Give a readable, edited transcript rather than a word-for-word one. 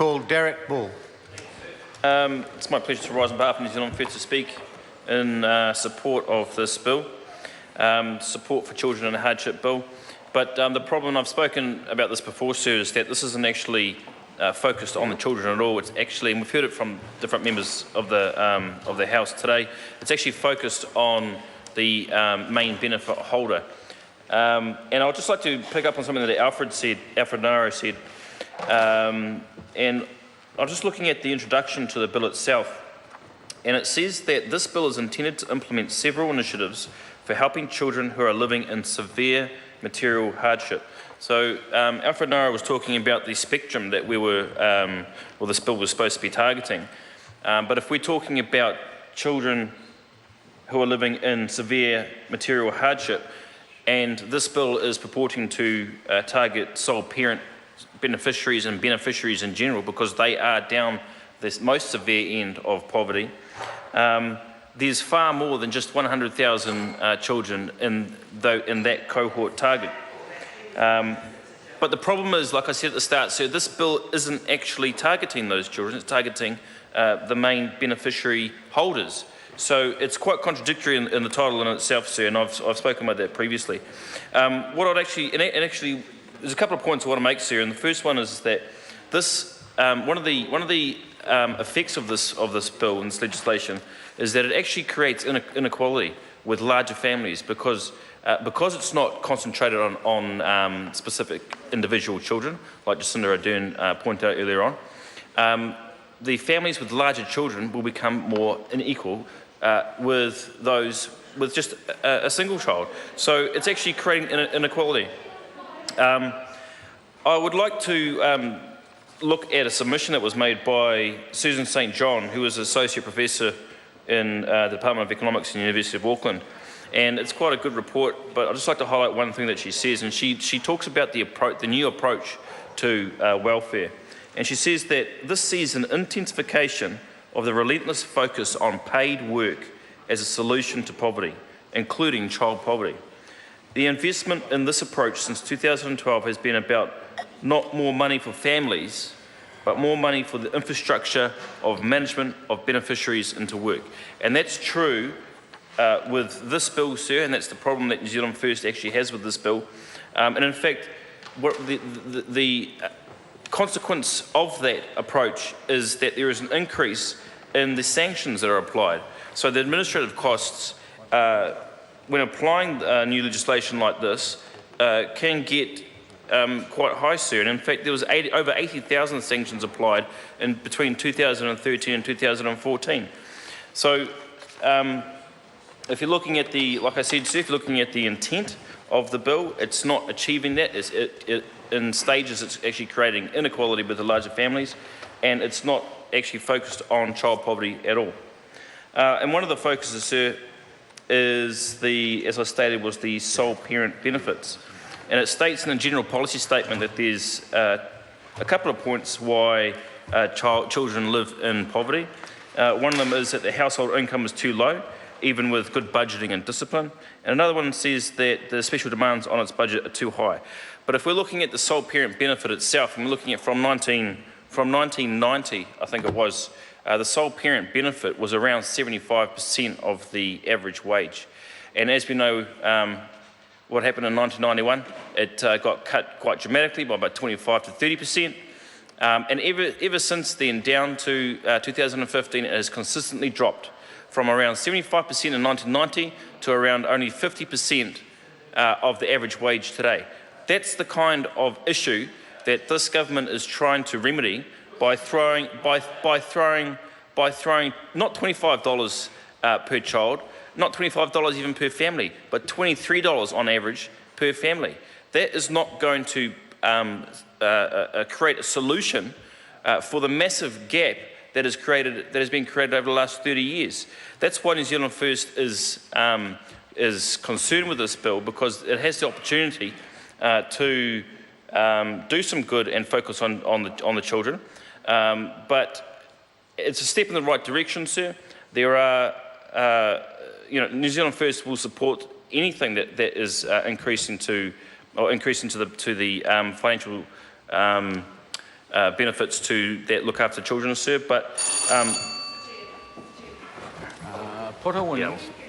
call Derek Bull. It's my pleasure to rise on behalf of New Zealand First to speak in support of this bill, support for children in a hardship bill. But the problem, I've spoken about this before, sir, is that this isn't actually focused on the children at all. It's actually, and we've heard it from different members of the House today, it's actually focused on the main benefit holder. And I'd just like to pick up on something that Alfred Naro said. And I'm just looking at the introduction to the bill itself, and it says that this bill is intended to implement several initiatives for helping children who are living in severe material hardship. So Alfred Naro was talking about the spectrum that this bill was supposed to be targeting. But if we're talking about children who are living in severe material hardship, and this bill is purporting to target sole parent beneficiaries and beneficiaries in general, because they are down this most severe end of poverty. There's far more than just 100,000 children in that cohort target. But the problem is, like I said at the start, sir, this bill isn't actually targeting those children, it's targeting the main beneficiary holders. So it's quite contradictory in the title in itself, sir, and I've spoken about that previously. There's a couple of points I want to make, sir, and the first one is that this one of the effects of this bill and this legislation is that it actually creates inequality with larger families because it's not concentrated on specific individual children, like Jacinda Ardern pointed out earlier on. The families with larger children will become more unequal with those with just a single child. So it's actually creating inequality. I would like to look at a submission that was made by Susan St. John, who is an Associate Professor in the Department of Economics at the University of Auckland. And it's quite a good report, but I'd just like to highlight one thing that she says, and she talks about the new approach to welfare. And she says that this sees an intensification of the relentless focus on paid work as a solution to poverty, including child poverty. The investment in this approach since 2012 has been about not more money for families, but more money for the infrastructure of management of beneficiaries into work. And that's true with this bill, sir, and that's the problem that New Zealand First actually has with this bill. And in fact, what the consequence of that approach is that there is an increase in the sanctions that are applied. So the administrative costs, when applying new legislation like this, can get quite high, sir. And in fact, there was over 80,000 sanctions applied in between 2013 and 2014. So if you're looking at like I said, sir, if you're looking at the intent of the bill, it's not achieving that. In stages, it's actually creating inequality with the larger families, and it's not actually focused on child poverty at all. And one of the focuses, sir, is as I stated, was the sole parent benefits. And it states in the general policy statement that there's a couple of points why children live in poverty. One of them is that the household income is too low, even with good budgeting and discipline. And another one says that the special demands on its budget are too high. But if we're looking at the sole parent benefit itself, and we're looking at from 1990, I think it was, the sole parent benefit was around 75% of the average wage. And as we know, what happened in 1991, it got cut quite dramatically by about 25 to 30%. And ever since then, down to 2015, it has consistently dropped from around 75% in 1990 to around only 50% of the average wage today. That's the kind of issue that this government is trying to remedy by throwing not $25 per child, not $25 even per family, but $23 on average per family. That is not going to create a solution for the massive gap that has been created over the last 30 years. That's why New Zealand First is concerned with this bill, because it has the opportunity to do some good and focus on the children. But it's a step in the right direction, sir. There are, New Zealand First will support anything that is increasing to the financial benefits to that look after children served. But Porter Williams.